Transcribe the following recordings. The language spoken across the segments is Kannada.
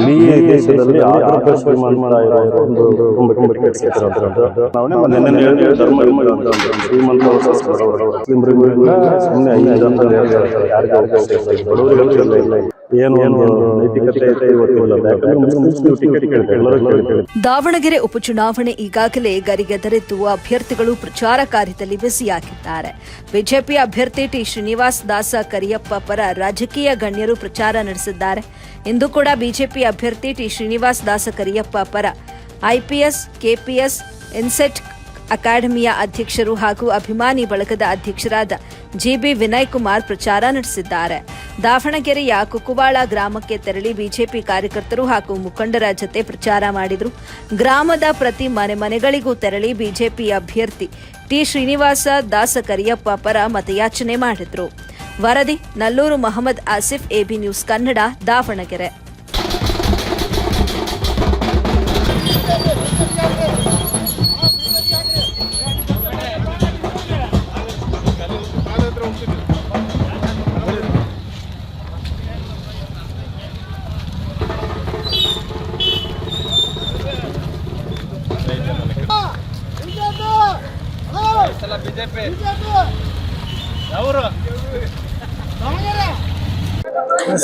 ಇಡೀ ದೇಶದಲ್ಲಿ ಆರೋಗ್ಯ ಶ್ರೀಮಂತ ಇರೋ ಒಂದು ಕುಟುಂಬಕ್ಕೆ ಸೇರಿರುವಂತದ್ದು ಶ್ರೀಮಂತ ಏನು ನೈತಿಕತೆ ದಾವಣಗೆರೆ ಉಪಚುನಾವಣೆ ಈಗಾಗಲೇ ಗರಿಗೆದರಿದ್ದು ಅಭ್ಯರ್ಥಿಗಳು ಪ್ರಚಾರ ಕಾರ್ಯದಲ್ಲಿ ಬ್ಯುಸಿಯಾಗಿದ್ದಾರೆ. ಬಿಜೆಪಿ ಅಭ್ಯರ್ಥಿ ಟಿ ಶ್ರೀನಿವಾಸ್ ದಾಸ ಕರಿಯಪ್ಪ ಪರ ರಾಜಕೀಯ ಗಣ್ಯರು ಪ್ರಚಾರ ನಡೆಸಿದ್ದಾರೆ. ಇಂದು ಕೂಡ ಬಿಜೆಪಿ ಅಭ್ಯರ್ಥಿ ಟಿ ಶ್ರೀನಿವಾಸ್ ದಾಸ ಕರಿಯಪ್ಪ ಪರ ಐಪಿಎಸ್, ಕೆಪಿಎಸ್, ಇನ್ಸೆಟ್ ಅಕಾಡೆಮಿಯ ಅಧ್ಯಕ್ಷರು ಹಾಗೂ ಅಭಿಮಾನಿ ಬಳಗದ ಅಧ್ಯಕ್ಷರಾದ ಜಿಬಿ ವಿನಯ್ ಕುಮಾರ್ ಪ್ರಚಾರ ನಡೆಸಿದ್ದಾರೆ. ದಾವಣಗೆರೆಯ ಕುಕುವಾಳ ಗ್ರಾಮಕ್ಕೆ ತೆರಳಿ ಬಿಜೆಪಿ ಕಾರ್ಯಕರ್ತರು ಹಾಗೂ ಮುಖಂಡರ ಜತೆ ಪ್ರಚಾರ ಮಾಡಿದರು. ಗ್ರಾಮದ ಪ್ರತಿ ಮನೆಗಳಿಗೂ ತೆರಳಿ ಬಿಜೆಪಿ ಅಭ್ಯರ್ಥಿ ಟಿ ಶ್ರೀನಿವಾಸ ದಾಸ ಕರಿಯಪ್ಪ ಪರ ಮತಯಾಚನೆ ಮಾಡಿದರು. ವರದಿ Nallur Mohammed Asif, AB news Kannada, Davanagere.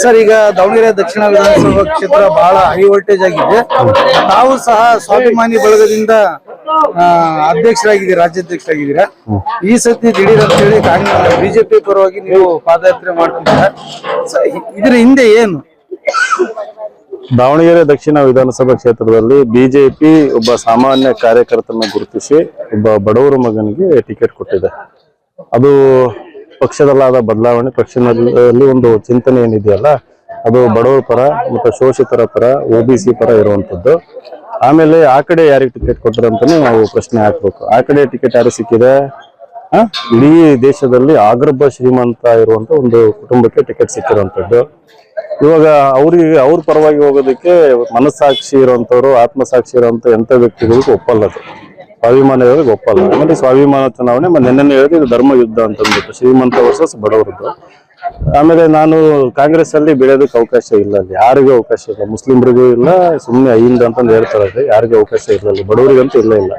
Sir, ಈಗ ದಾವಣಗೆರೆ ದಕ್ಷಿಣ ವಿಧಾನಸಭಾ ಕ್ಷೇತ್ರ ಬಹಳ ಹೈ ವೋಲ್ಟೇಜ್ ಆಗಿದೆ. ತಾವು ಸಹ ಸ್ವಾಭಿಮಾನಿ ಬಳಗದಿಂದ ಅಧ್ಯಕ್ಷರಾಗಿದ್ದೀರಾ, ರಾಜ್ಯಾಧ್ಯಕ್ಷರಾಗಿದ್ದೀರಾ. ಈ ಸತಿ ದಿಢೀರ್ ಅಂತ ಹೇಳಿ ಬಿಜೆಪಿ ಪರವಾಗಿ ನೀವು ಪಾದಯಾತ್ರೆ ಮಾಡ್ತಿದ್ದೀರಾ. ಇದರ ಹಿಂದೆ ಏನು? ದಾವಣಗೆರೆ ದಕ್ಷಿಣ ವಿಧಾನಸಭಾ ಕ್ಷೇತ್ರದಲ್ಲಿ ಬಿಜೆಪಿ ಒಬ್ಬ ಸಾಮಾನ್ಯ ಕಾರ್ಯಕರ್ತನ ಗುರುತಿಸಿ ಒಬ್ಬ ಬಡವರ ಮಗನಿಗೆ ಟಿಕೆಟ್ ಕೊಟ್ಟಿದೆ. ಅದು ಪಕ್ಷದಲ್ಲಾದ ಬದಲಾವಣೆ, ಪಕ್ಷದಲ್ಲಿ ಒಂದು ಚಿಂತನೆ ಏನಿದೆಯಲ್ಲ ಅದು ಬಡವರ ಪರ ಮತ್ತು ಶೋಷಿತರ ಪರ, OBC ಪರ ಇರುವಂತದ್ದು. ಆಮೇಲೆ ಆ ಕಡೆ ಯಾರಿಗೆ ಟಿಕೆಟ್ ಕೊಟ್ಟರಂತಾನೆ ನಾವು ಪ್ರಶ್ನೆ ಹಾಕ್ಬೇಕು. ಆ ಕಡೆ ಟಿಕೆಟ್ ಯಾರು ಸಿಕ್ಕಿದೆ? ಇಡೀ ದೇಶದಲ್ಲಿ ಅಗ್ರಭ ಶ್ರೀಮಂತ ಇರುವಂತ ಒಂದು ಕುಟುಂಬಕ್ಕೆ ಟಿಕೆಟ್ ಸಿಕ್ಕಿರುವಂತದ್ದು. ಇವಾಗ ಅವ್ರ ಪರವಾಗಿ ಹೋಗೋದಕ್ಕೆ ಮನಸ್ಸಾಕ್ಷಿ ಇರುವಂತವ್ರು, ಆತ್ಮಸಾಕ್ಷಿ ಇರುವಂತ ಎಂತ ವ್ಯಕ್ತಿಗಳಿಗೂ ಒಪ್ಪಲ್ಲದು, ಸ್ವಾಭಿಮಾನ ಇರೋರಿಗೆ ಒಪ್ಪಲ್ಲ. ಆಮೇಲೆ ಸ್ವಾಭಿಮಾನ ಚುನಾವಣೆ ನೆನ್ನೆ ಹೇಳಿದ್ರೆ ಇದು ಧರ್ಮ ಯುದ್ಧ ಅಂತ ಅಂದ್ಬಿಟ್ಟು, ಶ್ರೀಮಂತ ವರ್ಸಸ್ ಬಡವರದ್ದು. ಆಮೇಲೆ ನಾನು ಕಾಂಗ್ರೆಸ್ ಅಲ್ಲಿ ಬೆಳೆಯೋದಕ್ಕೆ ಅವಕಾಶ ಇಲ್ಲ, ಅಲ್ಲಿ ಯಾರಿಗೂ ಅವಕಾಶ ಇಲ್ಲ, ಮುಸ್ಲಿಮ್ರಿಗೂ ಇಲ್ಲ, ಸುಮ್ಮನೆ ಅಹಿಂದ ಅಂತಂದು ಹೇಳ್ತಾರೆ, ಯಾರಿಗೂ ಅವಕಾಶ ಇಲ್ಲ, ಅಲ್ಲಿ ಬಡವರಿಗಂತೂ ಇಲ್ಲ.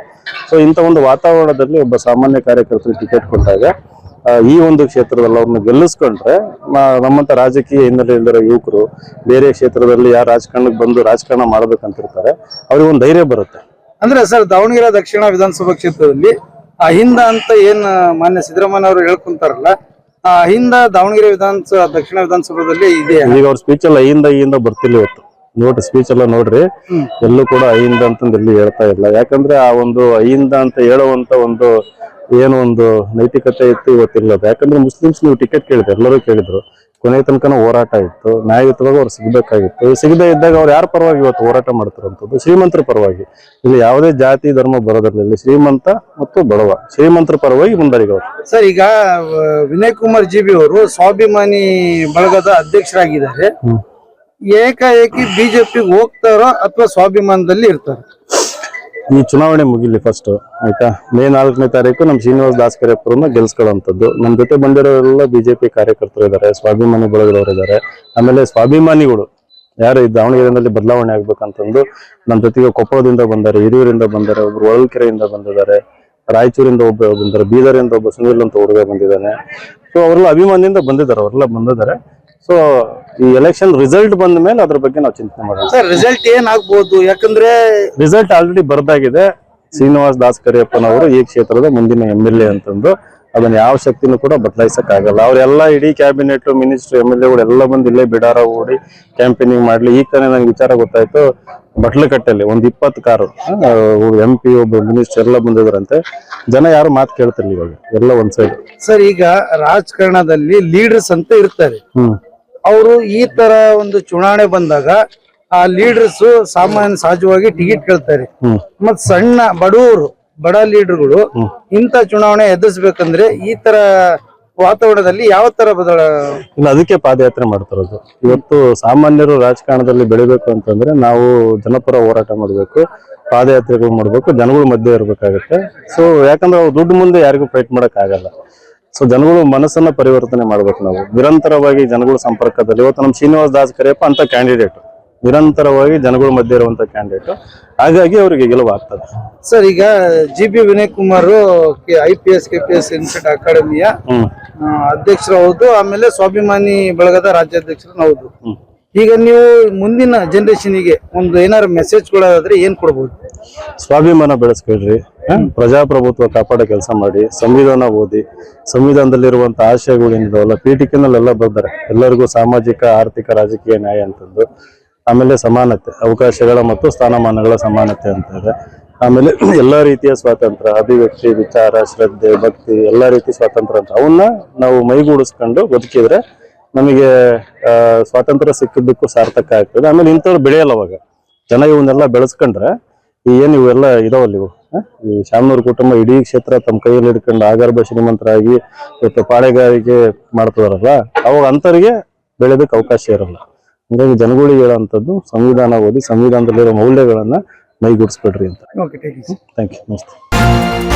ಸೊ ಇಂಥ ಒಂದು ವಾತಾವರಣದಲ್ಲಿ ಒಬ್ಬ ಸಾಮಾನ್ಯ ಕಾರ್ಯಕರ್ತರಿಗೆ ಟಿಕೆಟ್ ಕೊಟ್ಟಾಗ ಈ ಒಂದು ಕ್ಷೇತ್ರದಲ್ಲಿ ಅವ್ರನ್ನ ಗೆಲ್ಲಿಸ್ಕೊಂಡ್ರೆ ನಮ್ಮಂತ ರಾಜಕೀಯ ಹಿನ್ನೆಲೆ ಇಲ್ಲದ ಯುವಕರು ಬೇರೆ ಕ್ಷೇತ್ರದಲ್ಲಿ ಯಾರು ರಾಜಕಾರಣಕ್ಕೆ ಬಂದು ರಾಜಕಾರಣ ಮಾಡ್ಬೇಕಂತಿರ್ತಾರೆ, ಅವ್ರಿಗೆ ಒಂದು ಧೈರ್ಯ ಬರುತ್ತೆ. ಅಂದ್ರೆ ಸರ್, ದಾವಣಗೆರೆ ದಕ್ಷಿಣ ವಿಧಾನಸಭಾ ಕ್ಷೇತ್ರದಲ್ಲಿ ಅಹಿಂದ ಅಂತ ಏನ್ ಮಾನ್ಯ ಸಿದ್ದರಾಮಯ್ಯ ಅವರು ಹೇಳ್ಕೊಂತಾರಲ್ಲ, ಆ ಅಹಿಂದ ದಾವಣಗೆರೆ ದಕ್ಷಿಣ ವಿಧಾನಸಭಾದಲ್ಲಿ ಇದೆ. ಈಗ ಅವ್ರ ಸ್ಪೀಚ್ ಎಲ್ಲ ಅಹಿಂದ ಬರ್ತಿಲ್ಲ ಇವತ್ತು ನೋಡ್ರಿ, ಸ್ಪೀಚ್ ಎಲ್ಲ ನೋಡ್ರಿ, ಎಲ್ಲೂ ಕೂಡ ಅಹಿಂದ ಅಂತಂದು ಎಲ್ಲಿ ಹೇಳ್ತಾ ಇಲ್ಲ. ಯಾಕಂದ್ರೆ ಆ ಒಂದು ಅಹಿಂದ ಅಂತ ಹೇಳುವಂತ ಒಂದು ಏನು ಒಂದು ನೈತಿಕತೆ ಇತ್ತು ಇವತ್ತಿಲ್ಲದು. ಯಾಕಂದ್ರೆ ಮುಸ್ಲಿಮ್ಸ್ ನೀವು ಟಿಕೆಟ್ ಕೇಳಿದ್ರು, ಎಲ್ಲರೂ ಕೇಳಿದ್ರು, ಕೊನೆಯ ತನಕನ ಹೋರಾಟ ಇತ್ತು, ನ್ಯಾಯಯುತವಾಗಿ ಅವ್ರು ಸಿಗ್ಬೇಕಾಗಿತ್ತು. ಸಿಗದೇ ಇದ್ದಾಗ ಅವ್ರು ಯಾರ ಪರವಾಗಿ ಇವತ್ತು ಹೋರಾಟ ಮಾಡ್ತಾರಂಥದ್ದು? ಶ್ರೀಮಂತರ ಪರವಾಗಿ. ಇಲ್ಲಿ ಯಾವುದೇ ಜಾತಿ ಧರ್ಮ ಬರೋದಿಲ್ಲ, ಶ್ರೀಮಂತ ಮತ್ತು ಬಡವ, ಶ್ರೀಮಂತರ ಪರವಾಗಿ ಮುಂದಾರಿಗೆ ಅವರು. ಸರ್, ಈಗ ವಿನಯ್ ಕುಮಾರ್ ಜಿಬಿ ಅವರು ಸ್ವಾಭಿಮಾನಿ ಬಳಗದ ಅಧ್ಯಕ್ಷರಾಗಿದ್ದಾರೆ. ಏಕಾಏಕಿ ಬಿಜೆಪಿಗೆ ಹೋಗ್ತಾರೋ ಅಥವಾ ಸ್ವಾಭಿಮಾನದಲ್ಲಿ ಇರ್ತಾರೋ? ಈ ಚುನಾವಣೆ ಮುಗಿಲಿ ಫಸ್ಟ್, ಆಯ್ತಾ? ಮೇ 4ನೇ ತಾರೀಕು ನಮ್ ಶ್ರೀನಿವಾಸ್ ದಾಸ್ ಕರಿಯಪ್ಪರನ್ನ ಗೆಲ್ಸ್ಕೊಳ್ಳುವಂಥದ್ದು. ನಮ್ ಜೊತೆ ಬಂದಿರೋರೆಲ್ಲ ಬಿಜೆಪಿ ಕಾರ್ಯಕರ್ತರು ಇದ್ದಾರೆ, ಸ್ವಾಭಿಮಾನಿ ಬಳಗದವರು ಇದ್ದಾರೆ. ಆಮೇಲೆ ಸ್ವಾಭಿಮಾನಿಗಳು ಯಾರು ದಾವಣಗೆರೆಯಲ್ಲಿ ಬದಲಾವಣೆ ಆಗ್ಬೇಕಂತಂದು ನಮ್ಮ ಜೊತೆಗೆ ಕೊಪ್ಪಳದಿಂದ ಬಂದಾರೆ, ಹಿರಿಯೂರಿಂದ ಬಂದಾರೆ, ಒಬ್ರು ಹೊಳಲ್ಕೆರೆಯಿಂದ ಬಂದಿದ್ದಾರೆ, ರಾಯಚೂರಿಂದ ಒಬ್ಬ ಬಂದಾರೆ, ಬೀದರಿಂದ ಒಬ್ಬ ಸುನೀಲ್ ಅಂತ ಹುಡುಗ ಬಂದಿದ್ದಾನೆ. ಸೊ ಅವರೆಲ್ಲ ಅಭಿಮಾನಿಯಿಂದ ಬಂದಿದ್ದಾರೆ. ಸೊ ಈ ಎಲೆಕ್ಷನ್ ರಿಸಲ್ಟ್ ಬಂದ ಮೇಲೆ ಅದ್ರ ಬಗ್ಗೆ ನಾವು ಚಿಂತನೆ ಮಾಡೋಣ. ಸರ್, ರಿಸಲ್ಟ್ ಏನಾಗ್ಬೋದು? ಯಾಕಂದ್ರೆ ರಿಸಲ್ಟ್ ಆಲ್ರೆಡಿ ಬರ್ದಾಗಿದೆ. ಶ್ರೀನಿವಾಸ್ ದಾಸ್ ಕರಿಯಪ್ಪನವರು ಈ ಕ್ಷೇತ್ರದ ಮುಂದಿನ MLA ಅಂತಂದು ಅದನ್ನ ಯಾವ ಶಕ್ತಿನೂ ಕೂಡ ಬದಲಾಯಿಸಕ್ ಆಗಲ್ಲ. ಅವರೆಲ್ಲ ಇಡೀ ಕ್ಯಾಬಿನೆಟ್, ಮಿನಿಸ್ಟರ್, MLA ಎಲ್ಲ ಬಂದು ಇಲ್ಲೇ ಬಿಡಾರ ಓಡಿ ಕ್ಯಾಂಪೇನಿಂಗ್ ಮಾಡ್ಲಿ. ಈಗ ತಾನೇ ನಂಗೆ ವಿಚಾರ ಗೊತ್ತಾಯ್ತು, ಬಟ್ಲಕಟ್ಟೆಯಲ್ಲಿ ಒಂದು 20 ಕಾರು MP, ಒಬ್ಬ ಮಿನಿಸ್ಟರ್ ಎಲ್ಲ ಬಂದಿದ್ರಂತೆ. ಜನ ಯಾರು ಮಾತು ಕೇಳ್ತಿರ್ಲಿ, ಇವಾಗ ಎಲ್ಲ ಒಂದ್ ಸೈಡ್. ಸರ್, ಈಗ ರಾಜಕಾರಣದಲ್ಲಿ ಲೀಡರ್ಸ್ ಅಂತ ಇರ್ತಾರೆ. ಅವರು ಈ ತರ ಒಂದು ಚುನಾವಣೆ ಬಂದಾಗ ಆ ಲೀಡರ್ಸ್ ಸಹಜವಾಗಿ ಟಿಕೆಟ್ ಕೇಳ್ತಾರೆ. ಮತ್ ಸಣ್ಣ ಬಡ ಲೀಡರ್ಗಳು ಇಂತ ಚುನಾವಣೆ ಎದುರಿಸಬೇಕಂದ್ರೆ ಈ ತರ ವಾತಾವರಣದಲ್ಲಿ ಯಾವ ತರ ಇಲ್ಲ, ಅದಕ್ಕೆ ಪಾದಯಾತ್ರೆ ಮಾಡ್ತಿರೋದು. ಇವತ್ತು ಸಾಮಾನ್ಯರು ರಾಜಕಾರಣದಲ್ಲಿ ಬೆಳಿಬೇಕು ಅಂತಂದ್ರೆ ನಾವು ಜನಪರ ಹೋರಾಟ ಮಾಡ್ಬೇಕು, ಪಾದಯಾತ್ರೆಗಳು ಮಾಡ್ಬೇಕು, ಜನಗಳ ಮಧ್ಯೆ ಇರ್ಬೇಕಾಗತ್ತೆ. ಸೊ ಯಾಕಂದ್ರೆ ಅವ್ರು ದುಡ್ಡು ಮುಂದೆ ಯಾರಿಗೂ ಫೈಟ್ ಮಾಡಕ್ ಆಗಲ್ಲ. ಸೊ ಜನಗಳು ಮನಸ್ಸನ್ನ ಪರಿವರ್ತನೆ ಮಾಡ್ಬೇಕು. ನಾವು ನಿರಂತರವಾಗಿ ಜನಗಳ ಸಂಪರ್ಕದಲ್ಲಿ ಇವತ್ತು ನಮ್ಮ ಶ್ರೀನಿವಾಸ್ ದಾಸ್ ಕರಿಯಪ್ಪ ಅಂತ ಕ್ಯಾಂಡಿಡೇಟ್ ನಿರಂತರವಾಗಿ ಜನಗಳ ಮಧ್ಯೆ ಇರುವಂತ ಕ್ಯಾಂಡಿಡೇಟ್. ಹಾಗಾಗಿ ಅವರಿಗೆ ಗೆಲುವಾಗ್ತದೆ. ಸರ್, ಈಗ GB. Vinay Kumar IPS KPS institute ಅಕಾಡೆಮಿಯ ಅಧ್ಯಕ್ಷರು ಹೌದು, ಆಮೇಲೆ ಸ್ವಾಭಿಮಾನಿ ಬಳಗದ ರಾಜ್ಯಾಧ್ಯಕ್ಷರು ಹೌದು. ಈಗ ನೀವು ಮುಂದಿನ ಜನರೇಷನ್ಗೆ ಒಂದು ಏನಾದ್ರು ಮೆಸೇಜ್ ಕೊಡೋದಾದ್ರೆ ಏನ್ ಕೊಡ್ಬೋದು? ಸ್ವಾಭಿಮಾನ ಬೆಳೆಸ್ಕೊಳ್ರಿ, ಪ್ರಜಾಪ್ರಭುತ್ವ ಕಾಪಾಡೋ ಕೆಲಸ ಮಾಡಿ, ಸಂವಿಧಾನ ಓದಿ, ಸಂವಿಧಾನದಲ್ಲಿರುವಂತ ಆಶಯಗಳು ಏನಿದಾವಲ್ಲ ಪೀಠಿಕೆನಲ್ಲೆಲ್ಲ ಬರ್ತಾರೆ. ಎಲ್ಲರಿಗೂ ಸಾಮಾಜಿಕ, ಆರ್ಥಿಕ, ರಾಜಕೀಯ ನ್ಯಾಯ ಅಂತಂದು, ಆಮೇಲೆ ಸಮಾನತೆ, ಅವಕಾಶಗಳ ಮತ್ತು ಸ್ಥಾನಮಾನಗಳ ಸಮಾನತೆ ಅಂತ ಇದೆ. ಆಮೇಲೆ ಎಲ್ಲಾ ರೀತಿಯ ಸ್ವಾತಂತ್ರ್ಯ, ಅಭಿವ್ಯಕ್ತಿ, ವಿಚಾರ, ಶ್ರದ್ಧೆ, ಭಕ್ತಿ, ಎಲ್ಲಾ ರೀತಿ ಸ್ವಾತಂತ್ರ್ಯ ಅಂತ ಅವನ್ನ ನಾವು ಮೈಗೂಡಿಸ್ಕೊಂಡು ಬದುಕಿದ್ರೆ ನಮಗೆ ಸ್ವಾತಂತ್ರ್ಯ ಸಿಕ್ಕಿದ್ದಕ್ಕೂ ಸಾರ್ಥಕ ಆಗ್ತದೆ. ಆಮೇಲೆ ಇಂಥವ್ರು ಬೆಳೆಯಲ್ಲ ಅವಾಗ ಜನ ಇವನ್ನೆಲ್ಲ ಬೆಳೆಸ್ಕೊಂಡ್ರೆ ಏನ್ ಇವೆಲ್ಲ ಇದಾವಲ್ಲ ಇವು ಈ ಶಾಮನೂರ್ ಕುಟುಂಬ ಇಡೀ ಕ್ಷೇತ್ರ ತಮ್ಮ ಕೈಯಲ್ಲಿ ಹಿಡ್ಕೊಂಡು ಆಗರ್ಭ ಶ್ರೀಮಂತರಾಗಿ ಇವತ್ತು ಪಾಳೆಗಾರಿಕೆ ಮಾಡ್ತಿದಾರಲ್ಲ, ಅವಾಗ ಅಂತವ್ರಿಗೆ ಬೆಳೆದಕ್ಕೆ ಅವಕಾಶ ಇರಲ್ಲ. ಹಾಗಾಗಿ ಜನಗಳಿಗೆ ಹೇಳೋಂಥದ್ದು ಸಂವಿಧಾನ ಓದಿ, ಸಂವಿಧಾನದಲ್ಲಿರೋ ಮೌಲ್ಯಗಳನ್ನ ಮೈಗೂಡಿಸ್ಬಿಡ್ರಿ ಅಂತ. Okay, thank you. ನಮಸ್ತೆ.